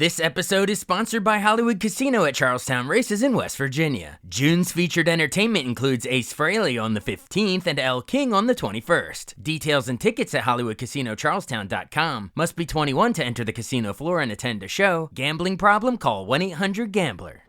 This episode is sponsored by Hollywood Casino at Charlestown Races in West Virginia. June's featured entertainment includes Ace Frehley on the 15th and Elle King on the 21st. Details and tickets at HollywoodCasinoCharlestown.com. Must be 21 to enter the casino floor and attend a show. Gambling problem? Call 1-800-GAMBLER.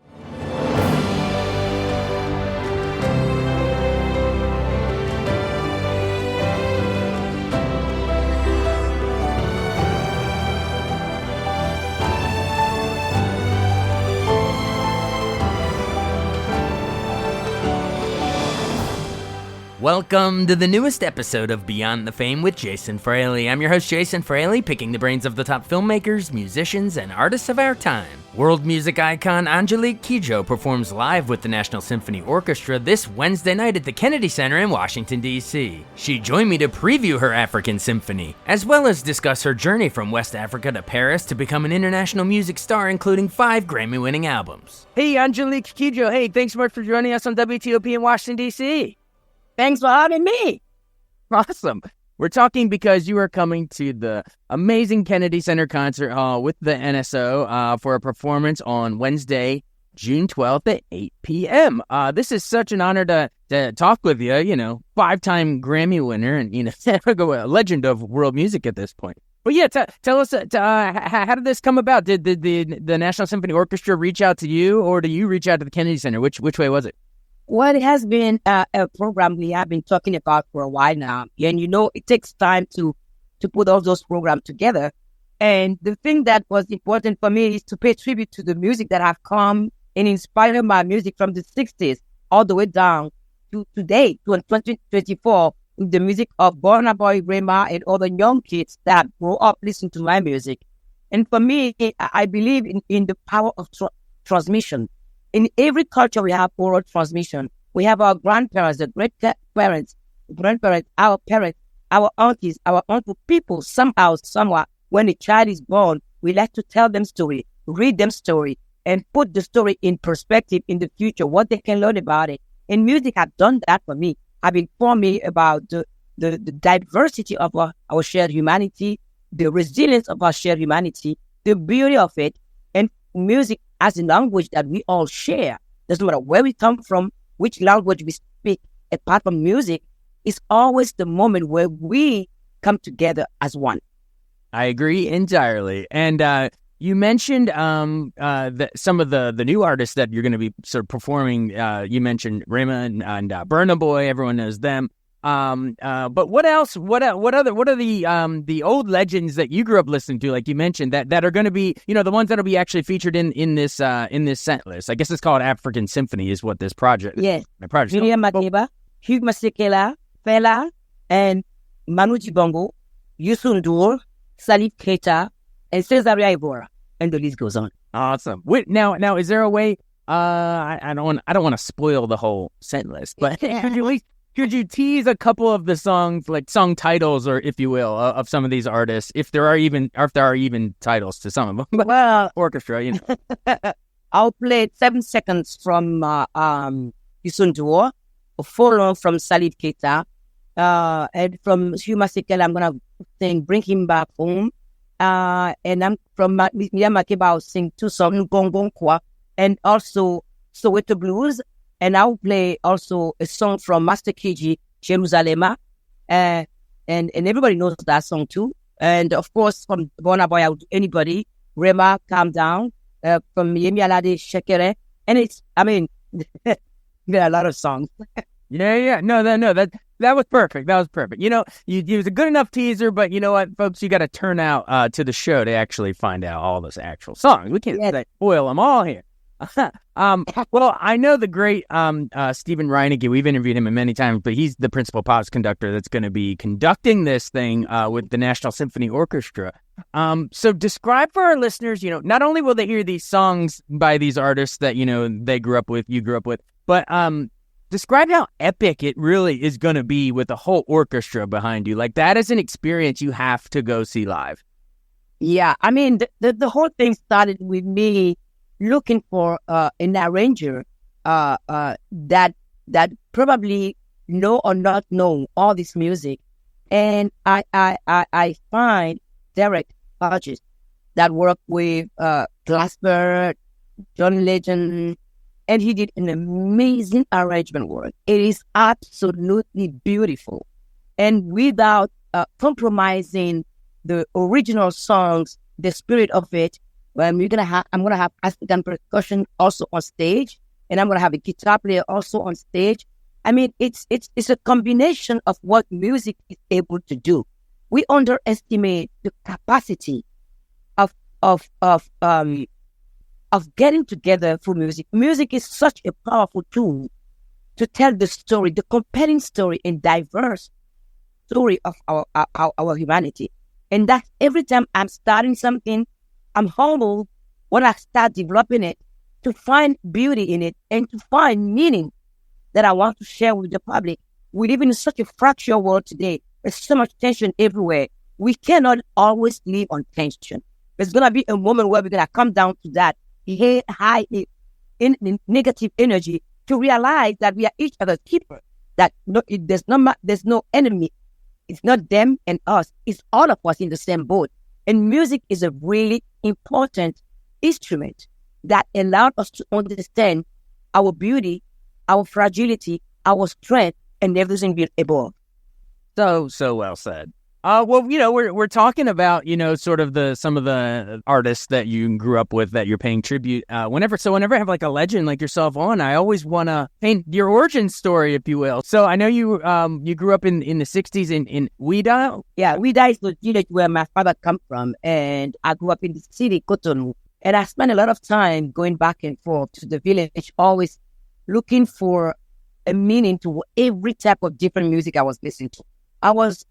Welcome to the newest episode of Beyond the Fame with Jason Fraley. I'm your host, Jason Fraley, picking the brains of the top filmmakers, musicians, and artists of our time. World music icon Angélique Kidjo performs live with the National Symphony Orchestra this Wednesday night at the Kennedy Center in Washington, D.C. She joined me to preview her African symphony, as well as discuss her journey from West Africa to Paris to become an international music star, including 5 Grammy-winning albums. Hey, Angélique Kidjo. Hey, thanks so much for joining us on WTOP in Washington, D.C. Thanks for having me. Awesome. We're talking because you are coming to the amazing Kennedy Center Concert Hall with the NSO for a performance on Wednesday, June 12th at 8 p.m. This is such an honor to talk with you, 5-time Grammy winner and, a legend of world music at this point. But yeah, tell us, how did this come about? Did the National Symphony Orchestra reach out to you, or do you reach out to the Kennedy Center? Which way was it? Well, it has been a program we have been talking about for a while now. And, it takes time to put all those programs together. And the thing that was important for me is to pay tribute to the music that have come and inspired my music from the 60s all the way down to today, to 2024, with the music of Burna Boy, Rema, and other young kids that grow up listening to my music. And for me, I believe in the power of transmission. In every culture, we have oral transmission. We have our grandparents, the great-parents, grandparents, our parents, our aunties, our uncle. People, somehow, somewhere, when a child is born, we like to tell them story, read them story, and put the story in perspective in the future, what they can learn about it. And music has done that for me. Have informed me about the diversity of our shared humanity, the resilience of our shared humanity, the beauty of it, and music as a language that we all share. Doesn't matter where we come from, which language we speak, apart from music, is always the moment where we come together as one. I agree entirely. And you mentioned some of the new artists that you're going to be sort of performing. You mentioned Rema and Burna Boy. Everyone knows them. But what else? What are the old legends that you grew up listening to, like you mentioned, that are going to be, the ones that'll be actually featured in this set list? I guess it's called African Symphony, is what this project. Yes. My project. Miriam Makeba, Hugh Masekela, Fela, and Manu Dibango, Youssou N'Dour, Salif Keita, and Cesaria Evora, and the list goes on. Awesome. Wait, now, is there a way? I don't want to spoil the whole set list, but could you tease a couple of the songs, like song titles, or if you will, of some of these artists, if there are even titles to some of them? Well, orchestra, I'll play 7 seconds from Youssou N'Dour, Follow from Salif Keita, and from Hugh Masekela, I'm gonna sing "Bring Him Back Home," and I'm from Miriam Makeba, I'll sing 2 songs, "Ngong Kwa," and also Soweto Blues. And I'll play also a song from Master KG, Jerusalema. And everybody knows that song too. And of course, from Burna Boy, I'll do Anybody, Rema, Calm Down, from Yemi Alade, Shekere. And there are a lot of songs. Yeah. No, that was perfect. That was perfect. It was a good enough teaser, but you know what, folks, you got to turn out to the show to actually find out all those actual songs. We can't spoil them all here. Well, I know the great Stephen Reinecke. We've interviewed him many times, but he's the principal pops conductor that's going to be conducting this thing with the National Symphony Orchestra. So describe for our listeners, not only will they hear these songs by these artists that, they grew up with, you grew up with, but describe how epic it really is going to be with the whole orchestra behind you. Like, that is an experience you have to go see live. Yeah, the whole thing started with me looking for an arranger that probably know or not know all this music, and I find Derek Hodges that work with Glasper, John Legend, and he did an amazing arrangement work. It is absolutely beautiful, and without compromising the original songs, the spirit of it. I'm gonna have African percussion also on stage, and I'm gonna have a guitar player also on stage. I mean, it's a combination of what music is able to do. We underestimate the capacity of getting together for music. Music is such a powerful tool to tell the story, the compelling story and diverse story of our humanity. And that every time I'm starting something, I'm humbled when I start developing it to find beauty in it and to find meaning that I want to share with the public. We live in such a fractured world today. There's so much tension everywhere. We cannot always live on tension. There's going to be a moment where we're going to come down to that high in negative energy to realize that we are each other's keeper, that there's no enemy. It's not them and us. It's all of us in the same boat. And music is a really important instrument that allowed us to understand our beauty, our fragility, our strength, and everything above. So well said. Well, we're talking about, sort of some of the artists that you grew up with that you're paying tribute. Whenever I have like a legend like yourself on, I always want to paint your origin story, if you will. So I know you grew up in the 60s in Ouida. Yeah, Ouida is the village where my father come from, and I grew up in the city, Cotonou. And I spent a lot of time going back and forth to the village, always looking for a meaning to every type of different music I was listening to. I was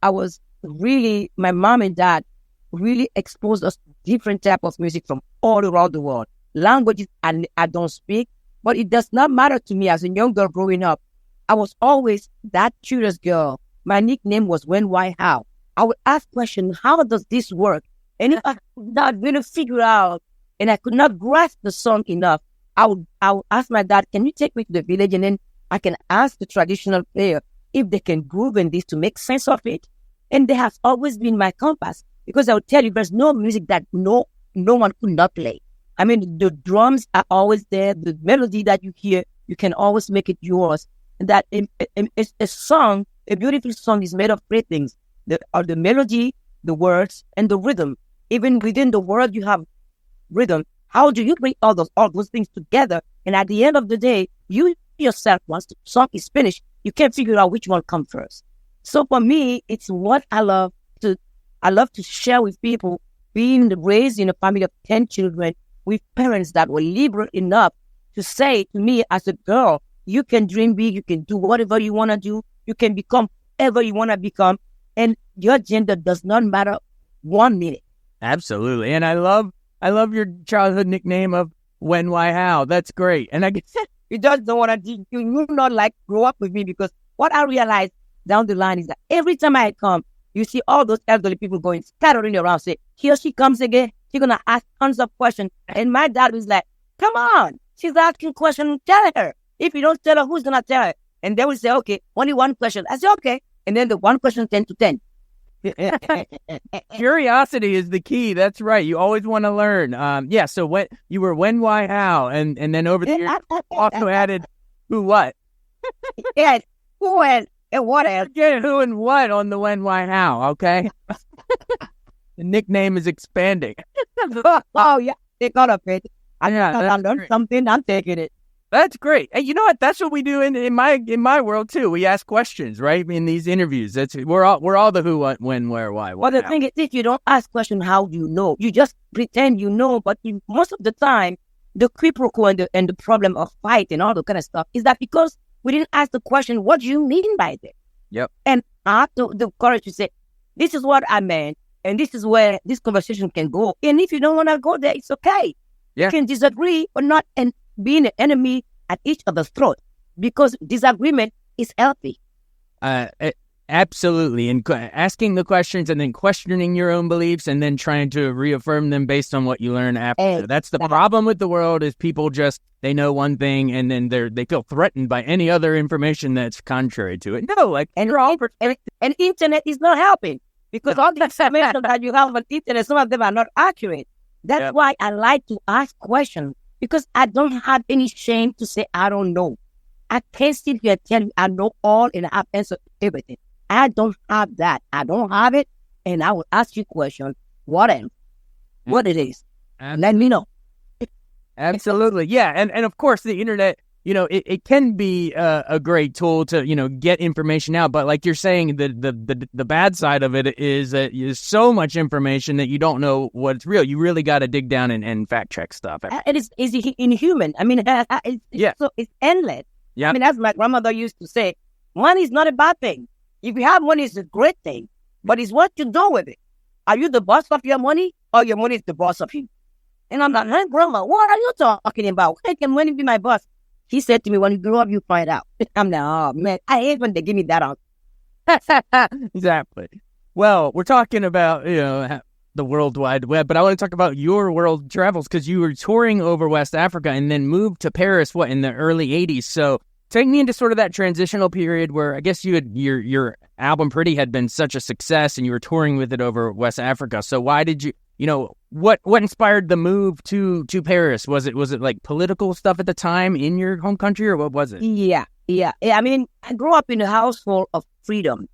really, my mom and dad really exposed us to different type of music from all around the world. Languages I don't speak, but it does not matter to me. As a young girl growing up, I was always that curious girl. My nickname was When, Why, How. I would ask questions, how does this work? And if I could not really figure out and I could not grasp the song enough, I would ask my dad, can you take me to the village? And then I can ask the traditional player if they can groove in this to make sense of it. And they have always been my compass, because I would tell you there's no music that no one could not play. I mean, the drums are always there. The melody that you hear, you can always make it yours. And that a song, a beautiful song is made of three things. The melody, the words, and the rhythm. Even within the word, you have rhythm. How do you bring all those things together? And at the end of the day, you yourself, once the song is finished, you can't figure out which one comes first. So for me, it's what I love to share with people. Being raised in a family of 10 children with parents that were liberal enough to say to me as a girl, you can dream big, you can do whatever you want to do, you can become whatever you want to become, and your gender does not matter 1 minute. Absolutely. And I love your childhood nickname of When, Why, How. That's great. And I guess you just don't want to, you not like grow up with me, because what I realized down the line is that every time I come, you see all those elderly people going scattering around, say, here she comes again. She's going to ask tons of questions. And my dad was like, come on, she's asking questions, tell her. If you don't tell her, who's going to tell her? And they will say, okay, only one question. I say, okay. And then the one question 10 to 10. Curiosity is the key. That's right. You always want to learn. So when you were When, Why, How, and then over there also added who, what. Yes, who and what else? Get who and what on the When, Why, How. Okay. The nickname is expanding. Oh yeah, take all of it. I learned something. I'm taking it. That's great. Hey, you know what? That's what we do in my world too. We ask questions, right? In these interviews. We're all the who, what, when, where, why. Well, the thing is, if you don't ask questions, how do you know? You just pretend you know, but most of the time, the quid pro quo and the problem of fight and all that kind of stuff is that because we didn't ask the question, what do you mean by that? Yep. And I have the courage to say, this is what I meant, and this is where this conversation can go. And if you don't want to go there, it's okay. Yeah. You can disagree or not, and being an enemy at each other's throat, because disagreement is healthy. Absolutely. And asking the questions and then questioning your own beliefs and then trying to reaffirm them based on what you learn after. That's the problem with the world, is people they know one thing and then they feel threatened by any other information that's contrary to it. No, and internet is not helping, because all the information that you have on internet, some of them are not accurate. That's why I like to ask questions, because I don't have any shame to say I don't know. I can't sit here and tell you I know all and I have answered everything. I don't have that. I don't have it, and I will ask you questions. What it is. Let me know. Absolutely. Yeah. And of course, the internet, it can be a great tool to, get information out. But like you're saying, the bad side of it is that there's so much information that you don't know what's real. You really got to dig down and fact check stuff. It is inhuman. I mean, it's endless. Yeah. I mean, as my grandmother used to say, money is not a bad thing. If you have money, it's a great thing. But it's what you do with it. Are you the boss of your money, or your money is the boss of you? And I'm like, hey, Grandma, what are you talking about? How can money be my boss? He said to me, when you grow up, you find out. I'm like, oh, man, I hate when they give me that answer. Exactly. Well, we're talking about, the World Wide Web, but I want to talk about your world travels, because you were touring over West Africa and then moved to Paris, in the early 80s. So take me into sort of that transitional period where I guess you had your album Pretty had been such a success and you were touring with it over West Africa. So why did you, what inspired the move to Paris? Was it like political stuff at the time in your home country, or what was it? Yeah. I mean, I grew up in a household of freedom.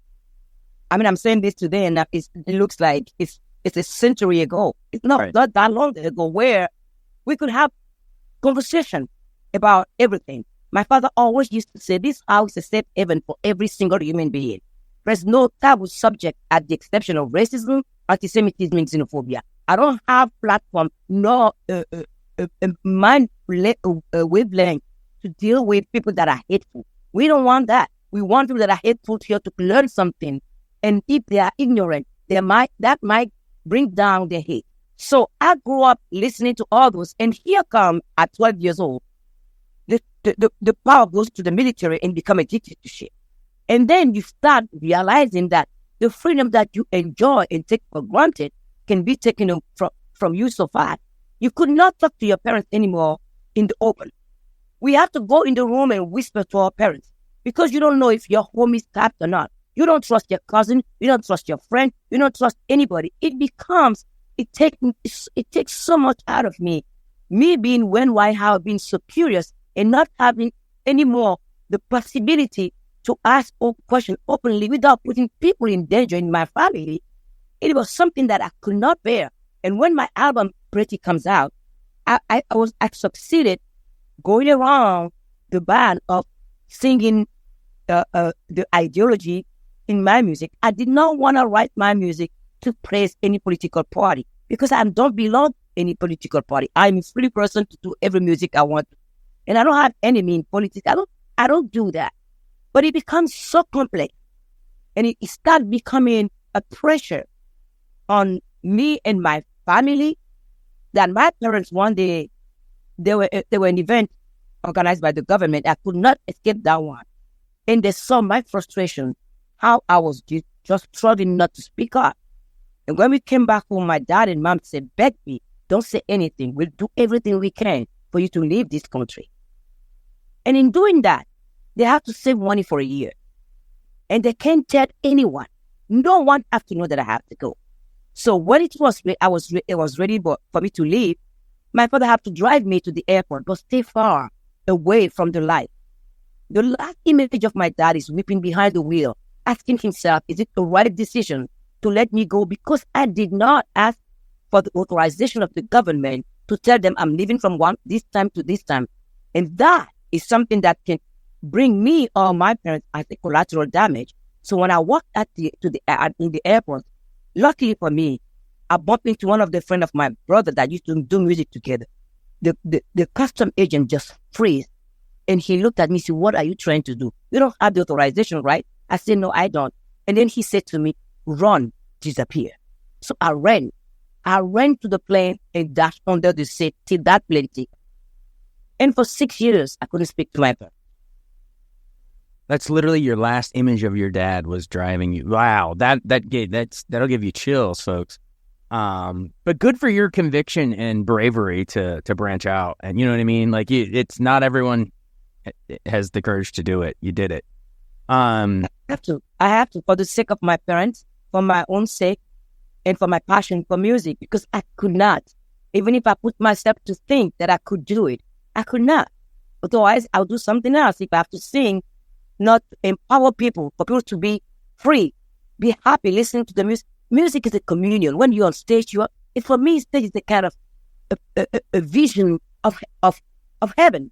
I mean, I'm saying this today, and it looks like it's a century ago. It's not that long ago, where we could have conversation about everything. My father always used to say, this house is a safe haven for every single human being. There's no taboo subject at the exception of racism, anti-Semitism, and xenophobia. I don't have platform nor mind wavelength to deal with people that are hateful. We don't want that. We want people that are hateful here to learn something. And if they are ignorant, that might bring down their hate. So I grew up listening to all those, and here come at 12 years old, the power goes to the military and become a dictatorship. And then you start realizing that the freedom that you enjoy and take for granted can be taken from you so fast. You could not talk to your parents anymore in the open. We have to go in the room and whisper to our parents, because you don't know if your home is tapped or not. You don't trust your cousin. You don't trust your friend. You don't trust anybody. It takes so much out of me. Me being why how being so curious and not having anymore the possibility to ask questions openly without putting people in danger in my family. It was something that I could not bear. And when my album Pretty comes out, I succeeded going around the band of singing the ideology in my music. I did not want to write my music to praise any political party, because I don't belong to any political party. I'm a free person to do every music I want. And I don't have enemy in politics. I don't do that. But it becomes so complex, and it starts becoming a pressure on me and my family, that my parents one day, there were an event organized by the government. I could not escape that one. And they saw my frustration, how I was just struggling not to speak up. And when we came back home, my dad and mom said, beg me, don't say anything. We'll do everything we can for you to leave this country. And in doing that, they have to save money for a year. And they can't tell anyone. No one has to know that I have to go. So when it was ready for me to leave, my father had to drive me to the airport, but stay far away from the light. The last image of my dad is weeping behind the wheel, asking himself, is it the right decision to let me go? Because I did not ask for the authorization of the government to tell them I'm leaving from this time to this time. And that is something that can bring me or my parents as a collateral damage. So when I walked in the airport, luckily for me, I bumped into one of the friends of my brother that used to do music together. The custom agent just freeze. And he looked at me and said, what are you trying to do? You don't have the authorization, right? I said, no, I don't. And then he said to me, run, disappear. So I ran to the plane and dashed under the seat till that plane took. And for 6 years, I couldn't speak to my parents. That's literally your last image of your dad was driving you. Wow, that'll give you chills, folks. But good for your conviction and bravery to branch out. And you know what I mean? Like it's not everyone has the courage to do it. You did it. I have to for the sake of my parents, for my own sake, and for my passion for music, because I could not Even if I put myself to think that I could do it, I could not. Otherwise, I'll do something else. If I have to sing, not empower people, for people to be free, be happy, listening to the music. Music is a communion. When you're on stage, for me, stage is a kind of a vision of heaven,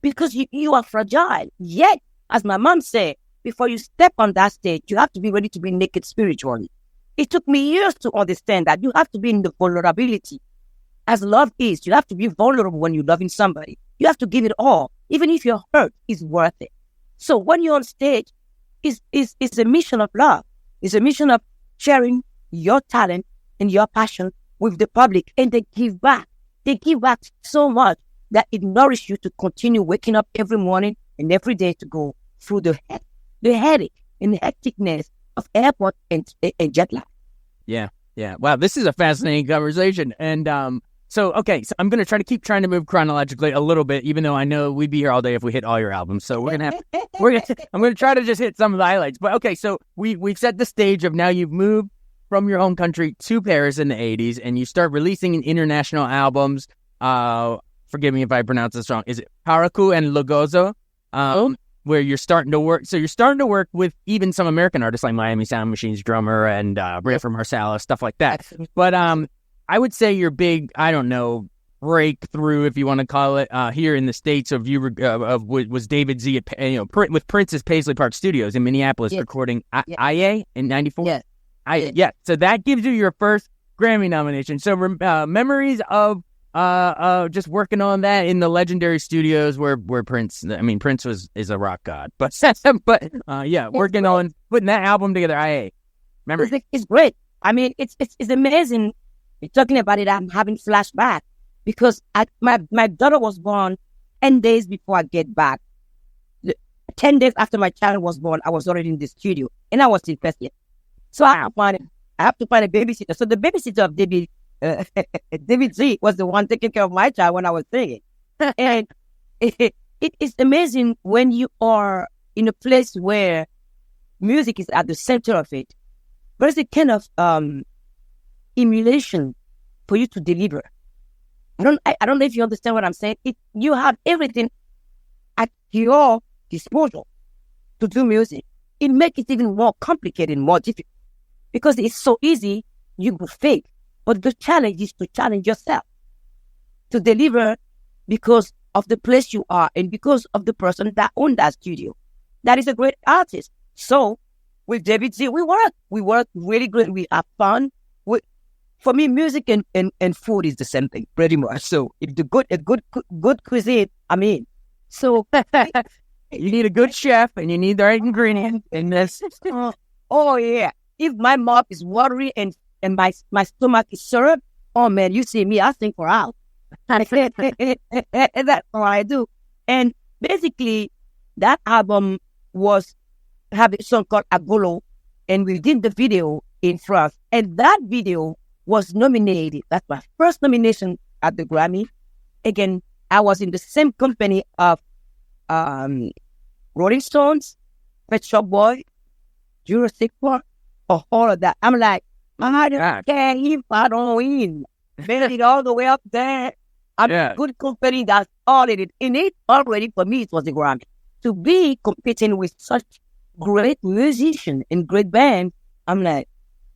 because you are fragile. Yet, as my mom said, before you step on that stage, you have to be ready to be naked spiritually. It took me years to understand that you have to be in the vulnerability. As love is, you have to be vulnerable when you're loving somebody. You have to give it all. Even if you're hurt, it's worth it. So when you're on stage, it's a mission of love. It's a mission of sharing your talent and your passion with the public. And they give back. They give back so much that it nourishes you to continue waking up every morning and every day to go through the headache and the hecticness of airport and jet lag. Yeah. Wow, this is a fascinating conversation. And so I'm going to try to move chronologically a little bit, even though I know we'd be here all day if we hit all your albums. So I'm going to try to just hit some of the highlights. But okay, so we've set the stage of now you've moved from your home country to Paris in the 80s, and you start releasing international albums. Forgive me if I pronounce this wrong. Is it Paraku and Lugozo? Where you're starting to work. So you're starting to work with even some American artists like Miami Sound Machine's drummer and Rafa Marsalis, stuff like that. But I would say your big, I don't know, breakthrough, if you want to call it, here in the States was David Z with Prince's Paisley Park Studios in Minneapolis, recording IA in '94. Yeah. So that gives you your first Grammy nomination. So memories of just working on that in the legendary studios where Prince is a rock god, but working on putting that album together. Remember, it's great. I mean, it's amazing. You're talking about it. I'm having flashback because my daughter was born 10 days before I get back. 10 days after my child was born, I was already in the studio and I was still first year. So I have to find a babysitter. So the babysitter of David Z was the one taking care of my child when I was singing. And it is amazing when you are in a place where music is at the center of it. There's a kind of emulation for you to deliver. I don't know if you understand what I'm saying. You have everything at your disposal to do music. It makes it even more complicated, more difficult. Because it's so easy, you could fake. But the challenge is to challenge yourself to deliver because of the place you are and because of the person that owns that studio. That is a great artist. So with David Z, we work really great. We have fun. For me, music and food is the same thing, pretty much. So if a good cuisine, I'm in. So you need a good chef and you need the right ingredients in this. Oh yeah. If my mouth is watery and my stomach is syrup, oh man, you see me, I sing for hours. That's all I do. And basically, that album have a song called Agolo, and we did the video in France. And that video was nominated. That's my first nomination at the Grammy. Again, I was in the same company of Rolling Stones, Pet Shop Boy, Jurassic Park, or all of that. I'm like, I don't care if I don't win. Made it all the way up there. I'm a good company. That's all it is. In it already, for me, it was the Grammy. To be competing with such great musicians and great bands, I'm like,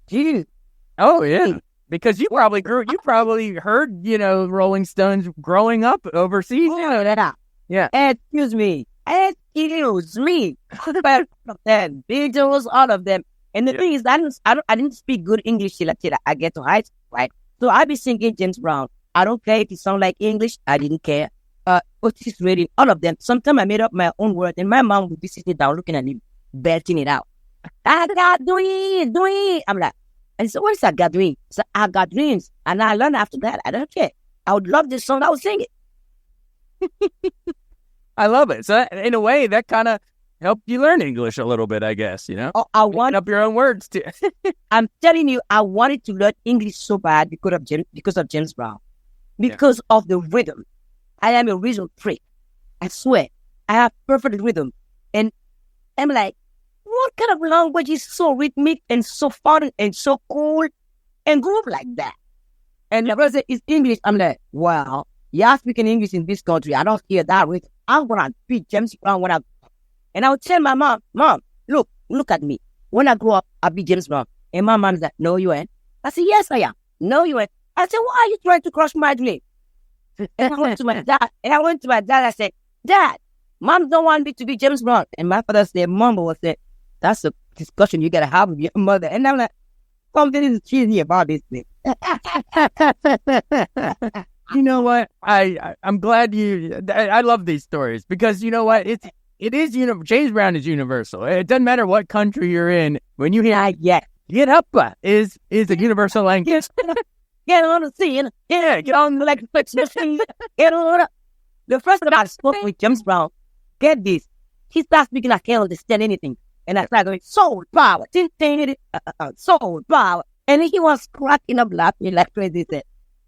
dude. Oh, yeah. Because you probably heard, Rolling Stones growing up overseas. Yeah. Excuse me. All of them. Beatles, all of them. And the thing is, I didn't speak good English till I get to high school, right? So I be singing James Brown. I don't care if it sound like English. I didn't care. Otis Redding, all of them. Sometimes I made up my own words, and my mom would be sitting down looking at me, belting it out. I got dreams. I'm like, and so what is I got dreams? So I got dreams, and I learned after that. I don't care. I would love this song. I would sing it. I love it. So in a way, that kind of helped you learn English a little bit, I guess, Oh, I want up your own words too. I'm telling you, I wanted to learn English so bad because of James Brown, because of the rhythm. I am a rhythm freak. I swear, I have perfect rhythm, and I'm like, what kind of language is so rhythmic and so fun and so cool and groove like that? And the brother said, it's English. I'm like, well, you're speaking English in this country. I don't hear that. I'm going to be James Brown when I grow up. And I would tell my mom, look at me. When I grow up, I'll be James Brown. And my mom's like, no, you ain't. I said, yes, I am. No, you ain't. I said, why are you trying to crush my dream? And I went to my dad. I said, Dad, Mom don't want me to be James Brown. And my father said, Mom was said, that's a discussion you got to have with your mother. And I'm like, something is cheesy about this thing. You know what? I'm glad I love these stories because you know what? It is James Brown is universal. It doesn't matter what country you're in. When you hear get up is a universal language. Get on the scene. Yeah, get on the machine. Get on. The first time I spoke with James Brown, get this. He starts speaking, I can't understand anything. And I started going, soul power, soul power. And he was cracking up laughing like crazy. He said,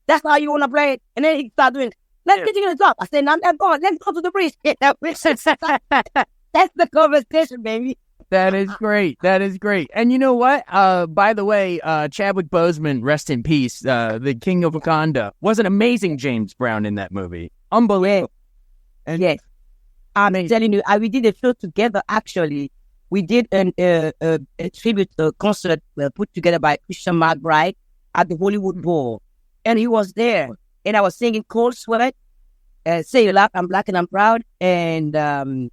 that's how you want to play it? And then he started doing, let's get you in the top. I said, no, I'm going, let's go to the bridge. That's the conversation, baby. That is great. And you know what? By the way, Chadwick Boseman, rest in peace, the King of Wakanda, was an amazing James Brown in that movie. Unbelievable. Yes. I'm telling you, we did a show together, actually. We did a tribute concert put together by Christian McBride at the Hollywood Bowl. And he was there. And I was singing Cold Sweat, Say You Laugh, I'm Black and I'm Proud. And I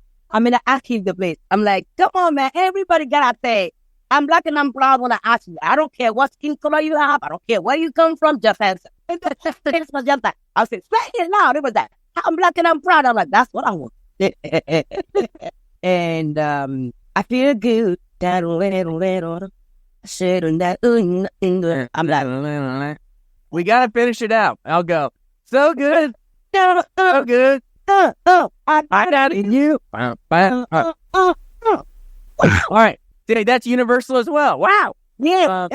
asked him the place. I'm like, come on, man. Everybody got to say, I'm Black and I'm proud when I ask you. I don't care what skin color you have. I don't care where you come from. Just answer. I said, say it loud. It was that. I'm Black and I'm proud. I'm like, that's what I want. And I feel good. I'm like, we got to finish it out. I'll go. So good. So good. I got in you. All right. That's universal as well. Wow. Yeah.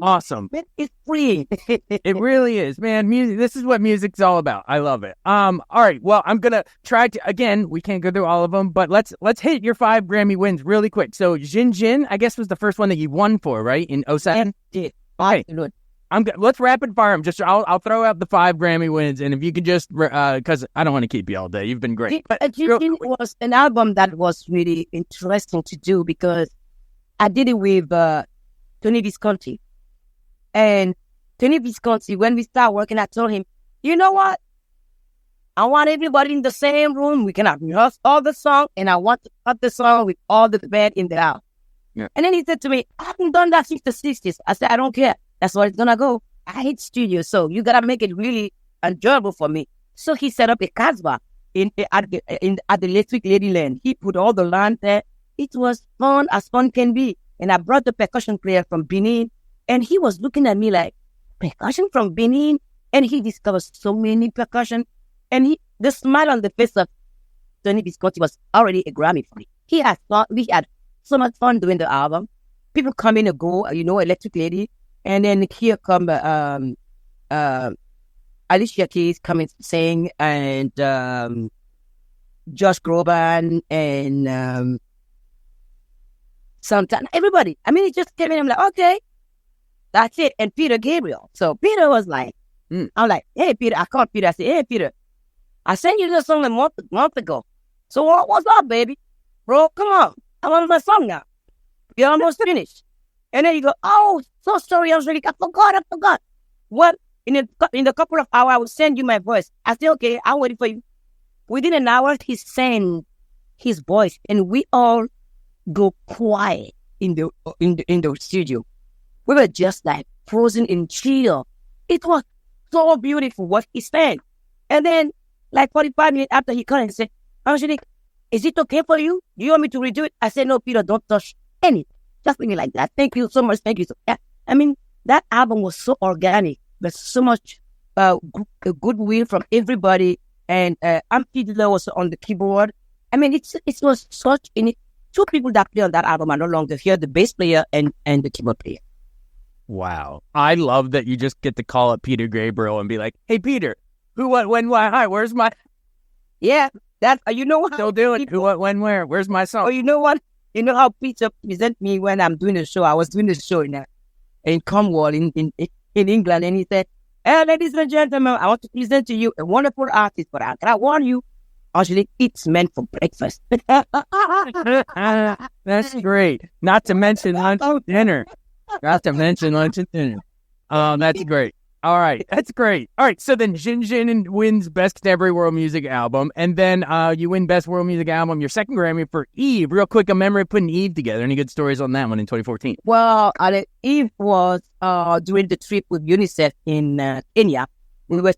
Awesome. It's free. It really is, man. Music. This is what music's all about. I love it. All right. Well, I'm gonna try to again. We can't go through all of them, but let's hit your 5 Grammy wins really quick. So, Jin Jin, I guess was the first one that you won for, right? In 2007? Yeah. All right. Let's rapid fire them. I'll throw out the 5 Grammy wins, and if you could just because I don't want to keep you all day. You've been great. Jin Jin was an album that was really interesting to do because I did it with Tony Visconti. And Tony Visconti, when we start working, I told him, you know what? I want everybody in the same room. We cannot rehearse all the song, and I want to cut the song with all the band in the house. Yeah. And then he said to me, I haven't done that since the 60s. I said, I don't care. That's where it's going to go. I hate studio, so you got to make it really enjoyable for me. So he set up a Casbah at the Electric Ladyland. He put all the land there. It was fun as fun can be. And I brought the percussion player from Benin, and he was looking at me like, percussion from Benin? And he discovered so many percussion. And the smile on the face of Tony Visconti was already a Grammy for me. We had so much fun doing the album. People come in and go, Electric Lady. And then here come Alicia Keys coming to sing, and Josh Groban, and Santana, everybody. I mean, it just came in. I'm like, okay, that's it. And Peter Gabriel. So Peter was like, I'm like, hey, Peter. I called Peter. I said, hey, Peter, I sent you this song a month ago. So what's up, baby? Bro, come on. I'm on my song now. You're almost finished. And then you go, oh, so sorry, Angélique. I forgot. Well, in a couple of hours, I will send you my voice. I said, okay, I'm waiting for you. Within an hour, he sang his voice, and we all go quiet in the studio. We were just like frozen in chill. It was so beautiful what he sang. And then, like 45 minutes after, he called and said, Angélique, is it okay for you? Do you want me to redo it? I said, no, Peter, don't touch anything. Just thinking like that. Thank you so much. Thank you. I mean, that album was so organic. There's so much goodwill from everybody. And Amphi Dilla was on the keyboard. I mean, it was such... Two people that play on that album are no longer here, the bass player and the keyboard player. Wow. I love that you just get to call up Peter Gabriel and be like, hey, Peter, who, what, when, why, hi, where's my... Yeah, that, you know what? Still doing who, what, when, where, where's my song? Oh, you know what? You know how Peter present me when I'm doing the show? I was doing the show in Cornwall in England, and he said, Hey, ladies and gentlemen, I want to present to you a wonderful artist, but I warn you, Angélique, it's meant for breakfast. That's great. Not to mention lunch and dinner. Not to mention lunch and dinner. That's great. All right. That's great. All right. So then Jin Jin wins Best Contemporary World Music Album. And then you win Best World Music Album, your second Grammy for Eve. Real quick, a memory of putting Eve together. Any good stories on that one in 2014? Well, Eve was during the trip with UNICEF in Kenya. We were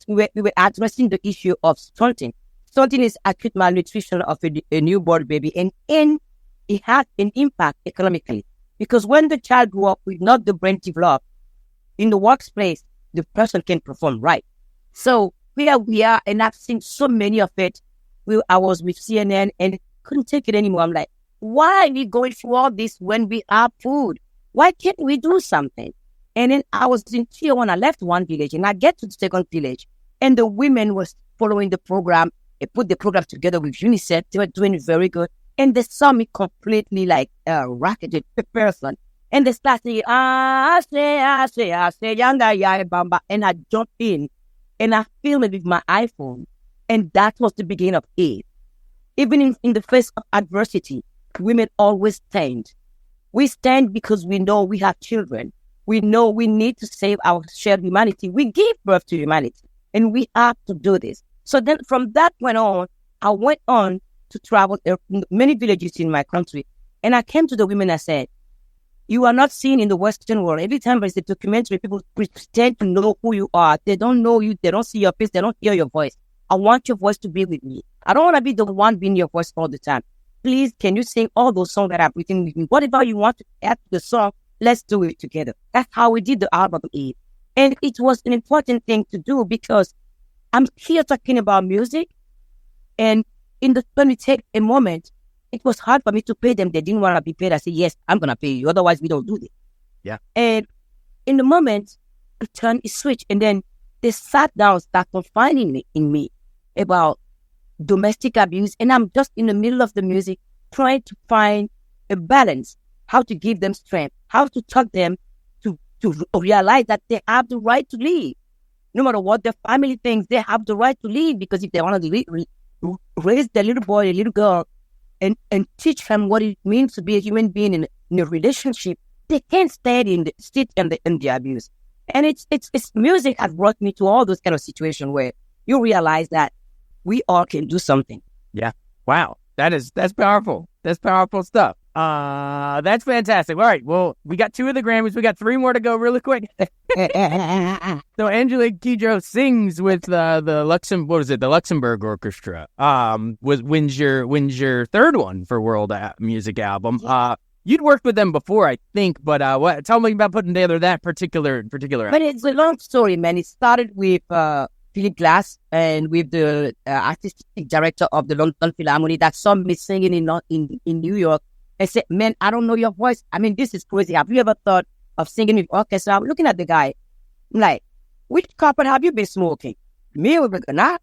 addressing the issue of stunting. Stunting is acute malnutrition of a newborn baby. And it has an impact economically. Because when the child grew up with not the brain developed, in the workplace, the person can perform right. So here we are, and I've seen so many of it. I was with CNN and couldn't take it anymore. I'm like, why are we going through all this when we have food? Why can't we do something? And then I was in Chile when I left one village, and I get to the second village, and the women was following the program. They put the program together with UNICEF. They were doing very good. And they saw me completely like a rocketed person. And they start saying, yanda, ya, bamba. And I jump in and I film it with my iPhone. And that was the beginning of it. Even in the face of adversity, women always stand. We stand because we know we have children. We know we need to save our shared humanity. We give birth to humanity. And we have to do this. So then from that point on, I went on to travel many villages in my country. And I came to the women and said, you are not seen in the Western world. Every time there's a documentary, people pretend to know who you are. They don't know you. They don't see your face. They don't hear your voice. I want your voice to be with me. I don't want to be the one being your voice all the time. Please, can you sing all those songs that I've written with me? Whatever you want to add to the song, let's do it together. That's how we did the album Eve. And it was an important thing to do because I'm here talking about music. And when we take a moment, it was hard for me to pay them. They didn't want to be paid. I said, yes, I'm going to pay you. Otherwise, we don't do this. Yeah. And in the moment, I turned a switch. And then they sat down, started confiding in me about domestic abuse. And I'm just in the middle of the music trying to find a balance, how to give them strength, how to talk them to realize that they have the right to leave. No matter what their family thinks, they have the right to leave because if they want to raise their little boy, a little girl, and teach them what it means to be a human being in a relationship, they can't stay in the abuse. And it's music has brought me to all those kind of situations where you realize that we all can do something. Yeah. Wow. That's powerful. That's powerful stuff. That's fantastic. All right. Well, we got 2 of the Grammys. We got 3 more to go really quick. So Angélique Kidjo sings with the Luxembourg Orchestra. Wins your 3rd one for World Music Album. You'd worked with them before, I think, but tell me about putting together that particular album. But it's a long story, man. It started with Philip Glass and with the artistic director of the London Philharmonic that saw me singing in New York. I said, man, I don't know your voice. I mean, this is crazy. Have you ever thought of singing with orchestra? I'm looking at the guy. I'm like, which carpet have you been smoking? Me with a knife?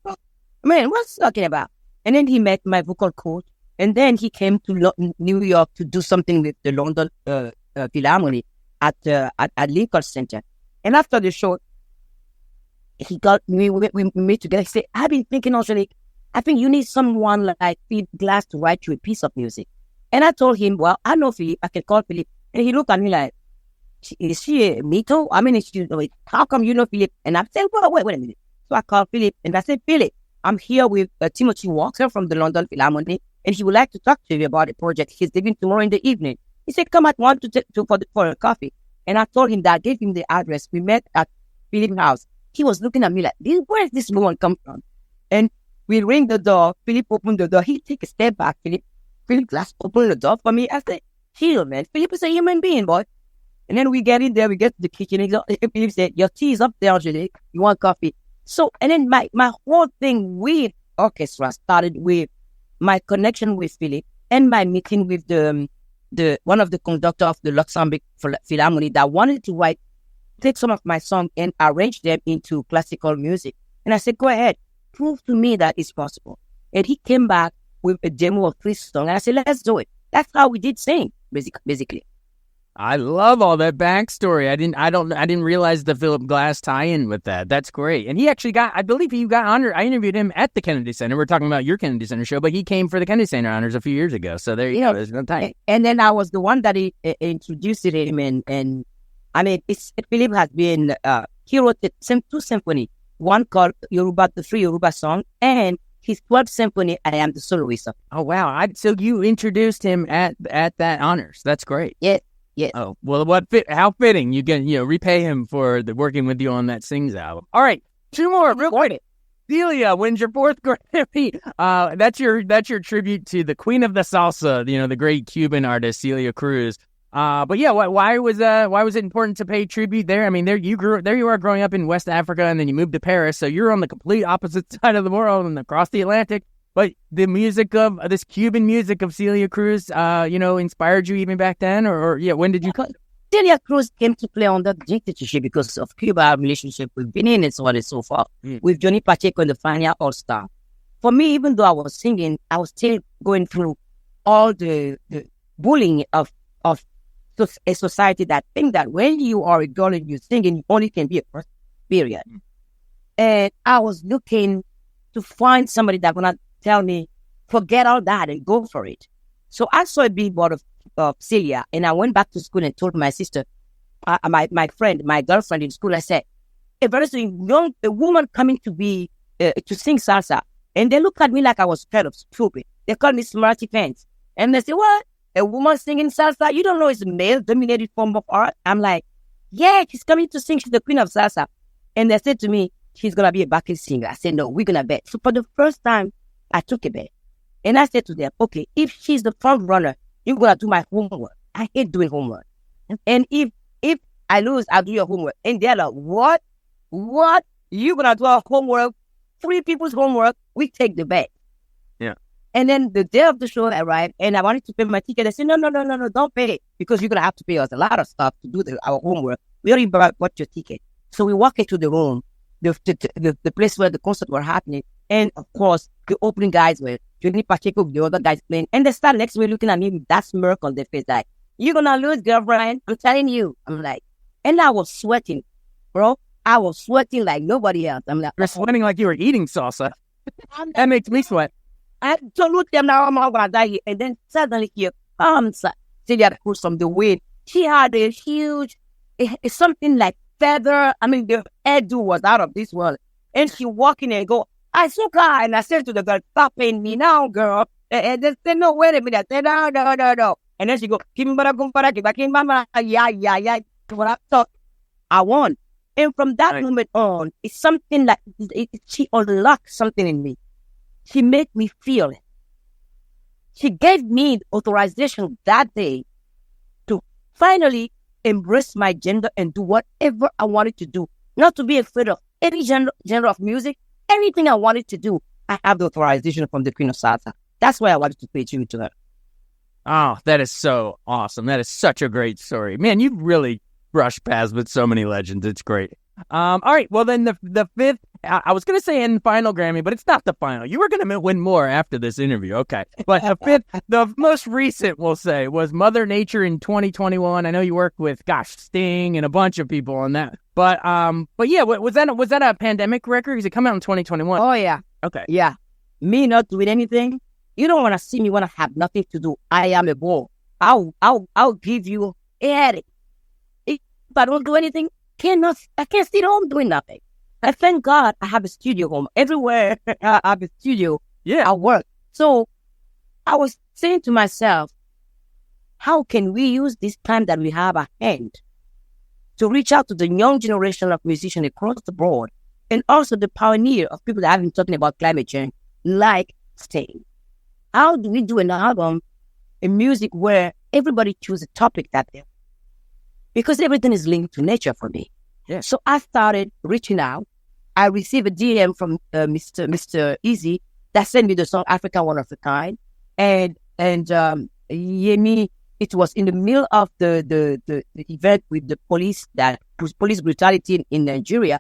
Man, what's he talking about? And then he met my vocal coach. And then he came to New York to do something with the London Philharmonic at Lincoln Center. And after the show, he got me, we met together. He said, I've been thinking, Angélique, I think you need someone like Philip Glass to write you a piece of music. And I told him, well, I know Philip. I can call Philip. And he looked at me like, is she a Mito? I mean, how come you know Philip? And I said, well, wait a minute. So I called Philip and I said, Philip, I'm here with Timothy Walker from the London Philharmonic, and he would like to talk to you about a project he's giving tomorrow in the evening. He said, come at 1 for a coffee. And I told him that, I gave him the address. We met at Philip's house. He was looking at me like, where does this woman come from? And we ring the door. Philip opened the door. He take a step back. Philip Glass opened the door for me. I said, chill, man. Philip is a human being, boy. And then we get in there. We get to the kitchen. Philip said, your tea is up there, Angélique. You want coffee? So, and then my whole thing with orchestra started with my connection with Philip and my meeting with the one of the conductor of the Luxembourg Philharmonic that wanted to take some of my songs and arrange them into classical music. And I said, go ahead, prove to me that it's possible. And he came back with a demo of 3 songs. And I said, let's do it. That's how we did sing, basically. I love all that backstory. I didn't realize the Philip Glass tie-in with that. That's great. And he actually I believe he got honored. I interviewed him at the Kennedy Center. We're talking about your Kennedy Center show, but he came for the Kennedy Center honors a few years ago. So there you go. There's no time. And then I was the one that introduced him, and I mean, Philip has been, he wrote two symphony, one called Yoruba, the Free Yoruba Song, and his 12th symphony, I Am the Soloist. Oh, wow. So you introduced him at that honors. That's great. Yes. Yes. Oh, well, how fitting. You can, repay him for working with you on that Sings album. All right. Two more. Real quick. Celia wins your 4th Grammy. That's your tribute to the queen of the salsa, the great Cuban artist, Celia Cruz. But yeah, why was it important to pay tribute there? I mean, there you are growing up in West Africa, and then you moved to Paris, so you're on the complete opposite side of the world and across the Atlantic. But the music of this Cuban music of Celia Cruz, inspired you even back then, or when did you? Celia Cruz came to play on the dictatorship because of Cuba relationship with Benin and so on and so forth, with Johnny Pacheco and the Fania All Star. For me, even though I was singing, I was still going through all the bullying of a society that think that when you are a girl and you're singing, you only can be a person, period. And I was looking to find somebody that gonna tell me, forget all that and go for it. So I saw a billboard of Celia, and I went back to school and told my sister, my friend, my girlfriend in school, I said, a very young woman coming to sing salsa. And they looked at me like I was kind of stupid. They called me smarty pants. And they said, what? A woman singing salsa? You don't know it's a male-dominated form of art? I'm like, yeah, she's coming to sing. She's the queen of salsa. And they said to me, she's going to be a backing singer. I said, no, we're going to bet. So for the first time, I took a bet. And I said to them, okay, if she's the front runner, you're going to do my homework. I hate doing homework. And if I lose, I'll do your homework. And they're like, what? What? You're going to do our homework? 3 people's homework? We take the bet. Yeah. And then the day of the show arrived, and I wanted to pay my ticket. I said, no, don't pay it, because you're going to have to pay us a lot of stuff to do our homework. We already bought your ticket. So we walk into the room, the place where the concert were happening. And, of course, the opening guys were Johnny Pacheco, the other guys playing. And they start next to me looking at me with that smirk on their face like, you're going to lose, girlfriend. I'm telling you. I'm like, and I was sweating, bro. I was sweating like nobody else. I'm like, you're sweating like you were eating salsa. That makes me sweat. I don't look them now. I'm gonna die here. And then suddenly here comes Celia Cruz from the wind. She had a huge, something like feather. I mean, the hairdo was out of this world. And she walk in and go, I saw her. And I said to the girl, stop paying me now, girl. And they said, no, wait a minute. I said, no. And then she go, yeah. What I thought, I won. And from that moment on, it's something like, she unlocked something in me. She made me feel it. She gave me authorization that day to finally embrace my gender and do whatever I wanted to do. Not to be afraid of any genre of music. Anything I wanted to do, I have the authorization from the Queen of Salsa. That's why I wanted to pay tribute to her. Oh, that is so awesome. That is such a great story. Man, you've really brushed paths with so many legends. It's great. All right. Well, then the 5th, I was going to say in final Grammy, but it's not the final. You were going to win more after this interview. Okay. But the 5th, the most recent, we'll say, was Mother Nature in 2021. I know you worked with, Sting and a bunch of people on that. But yeah, was that a pandemic record? Because it come out in 2021. Oh, yeah. Okay. Yeah. Me not doing anything. You don't want to see me when I have nothing to do. I am a bore. I'll give you a headache. If I don't do anything, I can't sit home doing nothing. I thank God I have a studio home. Everywhere I have a studio, I work. So I was saying to myself, how can we use this time that we have at hand to reach out to the young generation of musicians across the board, and also the pioneer of people that have been talking about climate change, like Sting? How do we do an album, a music where everybody chooses a topic that they, because everything is linked to nature for me. Yeah. So I started reaching out. I received a DM from Mr. Easy that sent me the song Africa One of a Kind. And Yemi, it was in the middle of the event with the police brutality in Nigeria.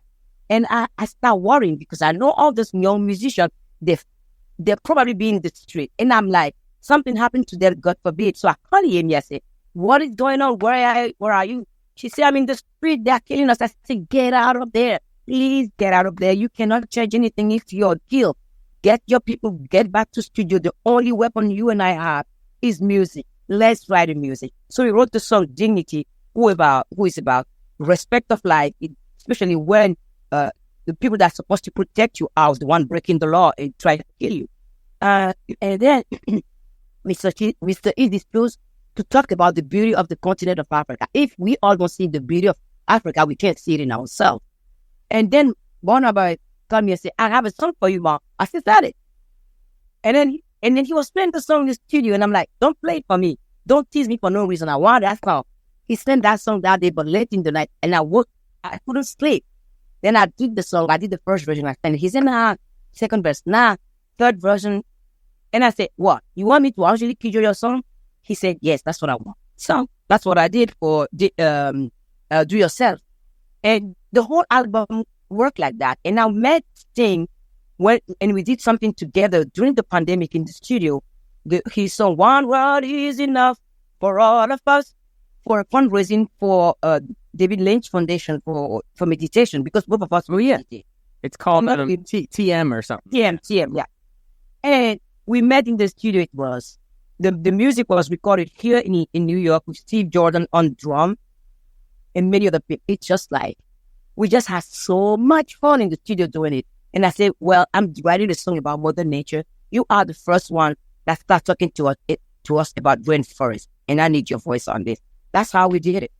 And I start worrying because I know all those young musicians, they're probably be in the street. And I'm like, something happened to them, God forbid. So I call Yemi, I say, what is going on? Where are you? She said, I'm in the street. They're killing us. I said, get out of there. Please get out of there. You cannot change anything if you're killed. Get your people, get back to studio. The only weapon you and I have is music. Let's write the music. So we wrote the song Dignity, who is about respect of life, especially when the people that are supposed to protect you are the one breaking the law and trying to kill you. And then Mr. E disposed to talk about the beauty of the continent of Africa. If we all don't see the beauty of Africa, we can't see it in ourselves. And then Barnabas told me and said, I have a song for you, Mom. I said, that it. And then he was playing the song in the studio, and I'm like, don't play it for me. Don't tease me for no reason. I want that song. He sent that song that day, but late in the night, and I couldn't sleep. Then I did the song. I did the first version. And he said, nah. Second verse, nah. Third version. And I said, what? You want me to Angélique Kidjo your song? He said, yes, that's what I want. So that's what I did for Do Yourself. And the whole album worked like that. And I met Sting and we did something together during the pandemic in the studio. His song, One Word Is Enough for All of Us, for a fundraising for David Lynch Foundation for meditation, because both of us were here. It's called TM or something. TM, yeah. And we met in the studio. It was, the music was recorded here in New York with Steve Jordan on drum and many other people. It's just like, we just had so much fun in the studio doing it. And I said, well, I'm writing a song about Mother Nature. You are the first one that started talking to us about rainforest. And I need your voice on this. That's how we did it.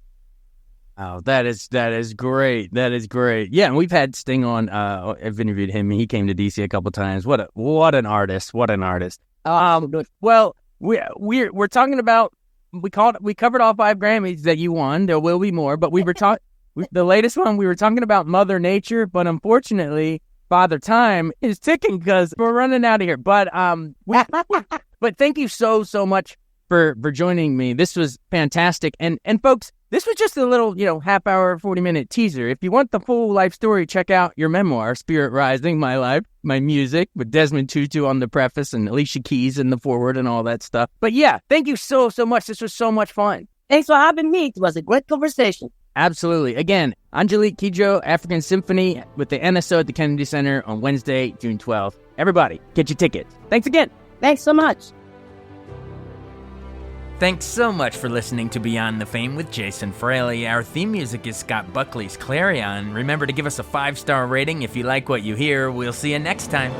Oh, that is great. That is great. Yeah, and we've had Sting on. I've interviewed him. He came to DC a couple times. What an artist! What an artist. Well, we're talking about, we covered all 5 Grammys that you won. There will be more, but we were talking the latest one. We were talking about Mother Nature, but unfortunately, Father Time is ticking because we're running out of here. But but thank you so much for joining me. This was fantastic, and folks, this was just a little, half hour, 40-minute teaser. If you want the full life story, check out your memoir, Spirit Rising, My Life, My Music, with Desmond Tutu on the preface and Alicia Keys in the forward and all that stuff. But yeah, thank you so much. This was so much fun. Thanks for having me. It was a great conversation. Absolutely. Again, Angélique Kidjo, African Symphony with the NSO at the Kennedy Center on Wednesday, June 12th. Everybody, get your tickets. Thanks again. Thanks so much. Thanks so much for listening to Beyond the Fame with Jason Fraley. Our theme music is Scott Buckley's Clarion. Remember to give us a 5-star rating if you like what you hear. We'll see you next time.